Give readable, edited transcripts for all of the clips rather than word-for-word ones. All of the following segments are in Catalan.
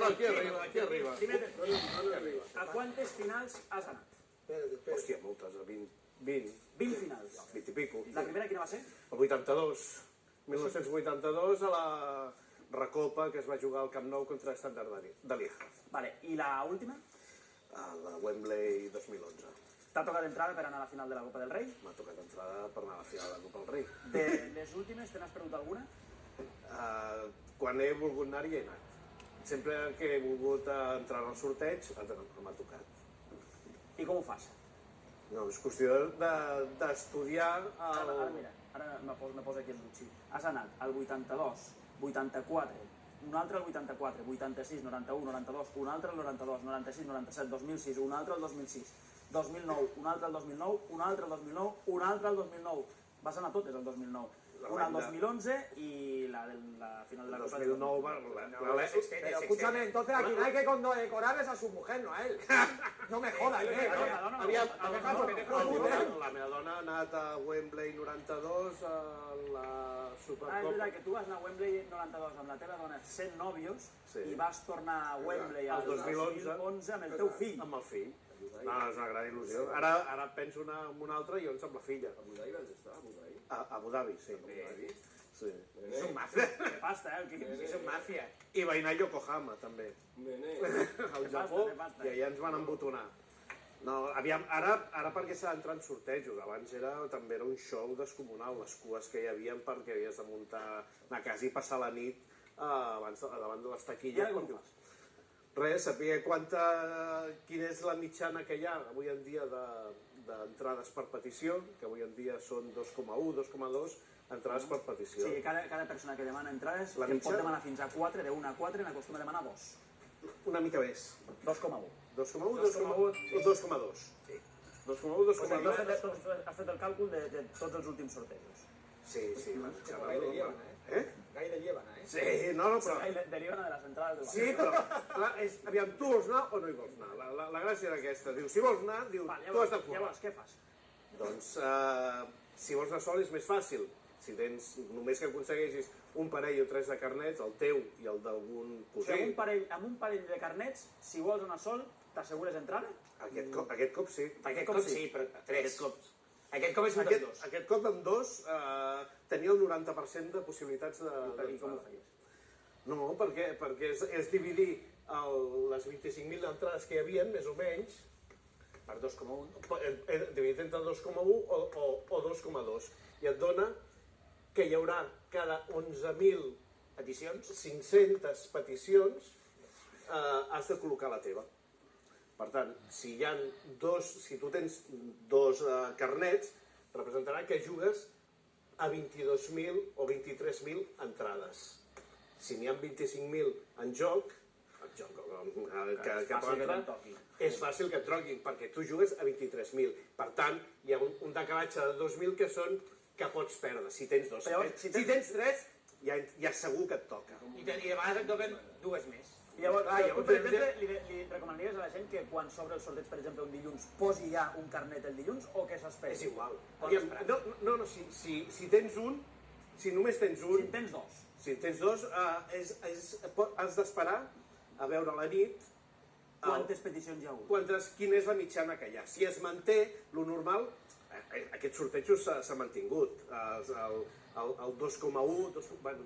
aquí arriba. Primer de tot, a quantes finals has anat? Hòstia, moltes, 20 finals. 20 i pico. La primera quina va ser? El 82, 1982, a la recopa que es va jugar al Camp Nou contra l'Standard de Lieja. Vale, i la última? A la Wembley 2011. T'ha tocat entrada per anar a la final de la Copa del Rei? M'ha tocat entrada per anar a la final de la Copa del Rei. De les últimes, te n'has perdut alguna? Quan he volgut anar-hi he anat. Sempre que he volgut entrar al sorteig m'ha tocat. I com ho fas? No, és qüestió d'estudiar Ara mira, ara me posa aquí el Gucci. Has anat al 82, 84, un altre al 84, 86, 91, 92, un altre al 92, 96, 97, 2006, un altre al 2006, 2009, un altre al 2009, un altre al 2009, un altre al 2009. Vas anar totes al 2009. Una al 2011 y la final de la Copa del 2009. Pero escúchame, entonces a quien hay que condecorar es a su mujer, no a él. No me jodas, La meva dona ha anat a Wembley 92, a la és Supercopa. veritat que tu vas anar a Wembley 92 amb la teva dona sent nòvios i vas tornar a Wembley al 2011 amb el teu fill. Amb el fill. No, és una gran il·lusió. Ara penso anar amb un altre i llavors amb la filla. A Abu Dhabi vas estar? A Abu Dhabi, sí. Sí. Es un mafia. De pasta, el Quim. Es un mafia. I va anar a Yokohama, també. Al Japó, i allà ens van embotonar. No, aviam, ara perquè s'ha d'entrar en sortejos. Abans també era un show descomunal, les cues que hi havia perquè havies de muntar, anar a casa i passar la nit davant de les taquilles. Res, saber quina és la mitjana que hi ha avui en dia d'entrades per petició, que avui en dia són 2,1, 2,2 entrades per petició. Sí, cada persona que demana entrades, que en pot demanar fins a 4, de 1 a 4, n'acostuma a demanar 2. Una mica més. 2,1. 2,1 o 2,2? Sí. 2,1, 2,2. Has fet el càlcul de tots els últims sortejos. Sí. Gaire Líbana, Gaire Líbana, Sí, no, però... De Líbana de les entrades del Sí, però, clar, aviam, tu vols anar o no hi vols anar? La gràcia era aquesta. Diu, si vols anar, diu, tu has de currar. Llavors, què fas? Doncs, si vols anar sol és més fàcil. Si tens, només que aconsegueixis un parell o 3 de carnets, el teu i el d'algun cosí... Amb un parell de carnets, si vols anar sol, t'assegures entrada? Aquest cop sí. Aquest cop sí, però 3. Aquest cop és un Aquest 2. Aquest cop amb 2 tenia el 90% de possibilitats de... I com ho feies? No, perquè és dividir les 25.000 entrades que hi havia, més o menys, Per 2,1. dividit entre 2,1 o 2,2. I et dona que hi haurà cada 11.500 Peticions. peticions, has de col·locar la teva. Per tant, si tu tens 2 carnets, representarà que jugues a 22.000 o 23.000 entrades. Si n'hi ha 25.000 en joc, és fàcil que et toquin, perquè tu jugues a 23.000. Per tant, hi ha un decalatge de 2.000 que pots perdre, si tens 2. Si tens 3, ja segur que et toca. I a vegades et toquen 2 més. Llavors, tu, per exemple, li recomanaries a la gent que quan s'obre el sorteig, per exemple, un dilluns, posi ja un carnet el dilluns o que s'esperi? És igual. No, si tens un, si només tens un... Si en tens 2. Si en tens 2, has d'esperar a veure la nit... Quantes peticions hi ha hagut? Quina és la mitjana que hi ha. Si es manté, lo normal... Aquest sorteig s'ha mantingut. El 2,1,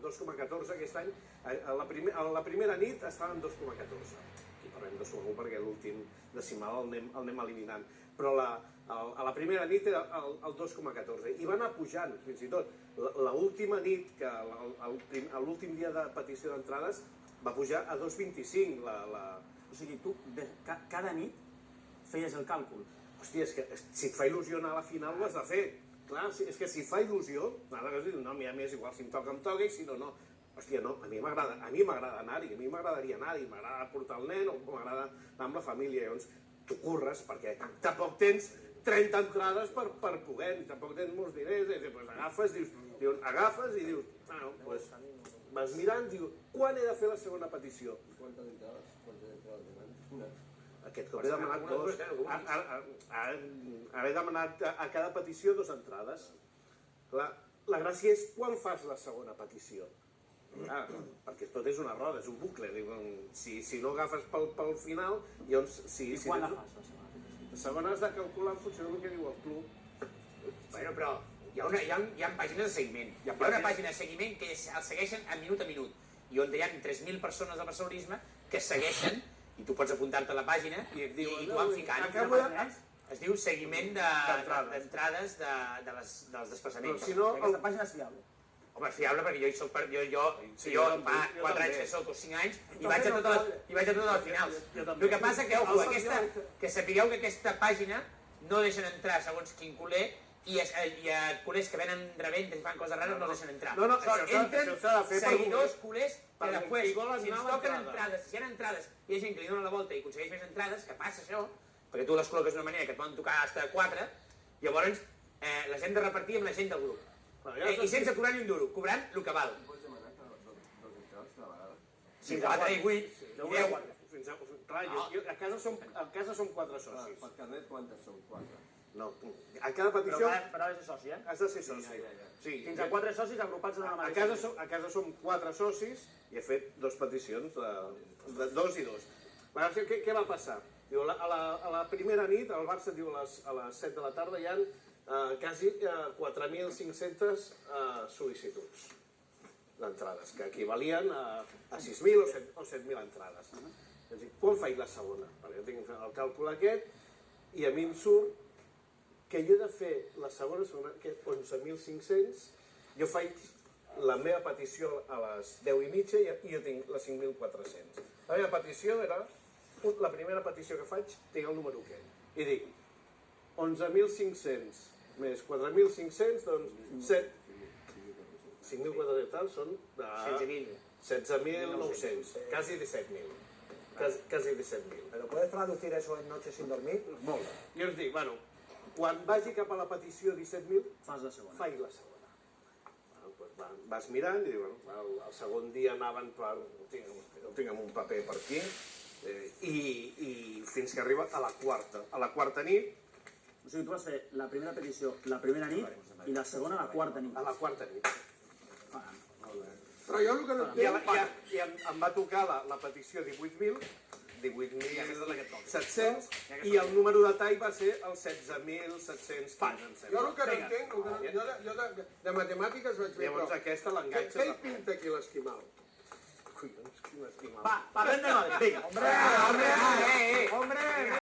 2,14 aquest any, a la primera nit estava en 2,14. Aquí parlem 2,1 perquè l'últim decimal el anem eliminant. Però a la primera nit era el 2,14. I va anar pujant, fins i tot. L'última nit, l'últim dia de petició d'entrades, va pujar a 2,25. O sigui, tu cada nit feies el càlcul. Hòstia, és que si et fa il·lusió anar a la final ho has de fer. Clar, és que si et fa il·lusió, no, a mi és igual, si em toca, i si no, no. Hòstia, no, a mi m'agrada anar-hi, a mi m'agradaria anar-hi, m'agrada portar el nen o m'agrada anar amb la família. Llavors, tu curres perquè tampoc tens 30 entrades per poder, tampoc tens molts diners, agafes i dius, bueno, doncs vas mirant, dius, quan he de fer la segona petició? Quantes entrades demanes? Una. Aquest cop he demanat 2. Ara he demanat a cada petició 2 entrades. La gràcia és quan fas la segona petició. Ah, perquè tot és una roda, és un bucle. Si no agafes pel final, llavors... I quan la fas, la segona aplicació? La segona has de calcular en funció del que diu el club. Bueno, però hi ha pàgines de seguiment. Hi ha una pàgina de seguiment que el segueixen a minut, i on hi ha 3.000 persones de barcelonisme que segueixen, i tu pots apuntar-te a la pàgina i tu van ficant. Es diu seguiment d'entrades dels desplaçaments. Aquesta pàgina és fiable. Home, és fiable perquè jo fa 4 anys que soc, o 5 anys, i vaig a totes les finals. El que passa que sapigueu que aquesta pàgina no deixen entrar segons quin culer, i a culers que venen rebentes i fan coses rares no deixen entrar. Entren seguidors culers que després, si ens toquen entrades, si hi ha entrades, hi ha gent que li dona la volta i aconsegueix més entrades, que passa això, perquè tu les col·loques d'una manera que et poden tocar fins a 4, llavors les hem de repartir amb la gent del grup. I sense cobrar ni un duro, cobrant el que val. Pots demanar dos entrades cada vegada? Fins a 4 i 8 i 10. Clar, a casa som 4 socis. Per carnet quantes són? 4. No, a cada petició Però has de ser soci, eh? has de ser soci. Fins a 4 socis agrupats en una A mateixa. casa som 4 socis i he fet 2 peticions, de 2 i 2. Què va passar? Diu, a la primera nit, el Barça diu a les 7 de la tarda hi ha quasi 4.500 sol·licituds d'entrades, que equivalien a 6.000 o 7.000 entrades. Quan faig la segona? Perquè jo tinc el càlcul aquest i a mi em surt que jo he de fer la segona, que és 11.500, jo faig la meva petició a les 10:30 i jo tinc les 5.400. La meva petició era, la primera petició que faig, tinc el número aquest. I dic, 11.500 més 4.500, doncs 5.400 són 16.900, quasi 17.000. Quasi 17.000. ¿Pero puedes traducir eso en noches sin dormir? Molt bé. Jo us dic, bueno, quan vagi cap a la petició 17.000, Fas la segona. faig la segona. Bueno, doncs vas mirant i dius, bueno, el segon dia anaven per... Ho tinc en un paper per aquí, i fins que arriba a la quarta. A la quarta nit, O sigui, tu vas fer la primera petició la primera nit i la segona la quarta nit. a la quarta nit. Però jo el que no entenc... I em va tocar la petició 18.700 i el número de tall va ser el 16.700. Jo el que no entenc, jo de matemàtiques vaig fer Llavors prou. aquesta l'enganxa. Què hi pinta aquí l'esquimal? Collons, quin esquimal. Va, parlem de Madrid, vinga. Hombre, hombre, hombre,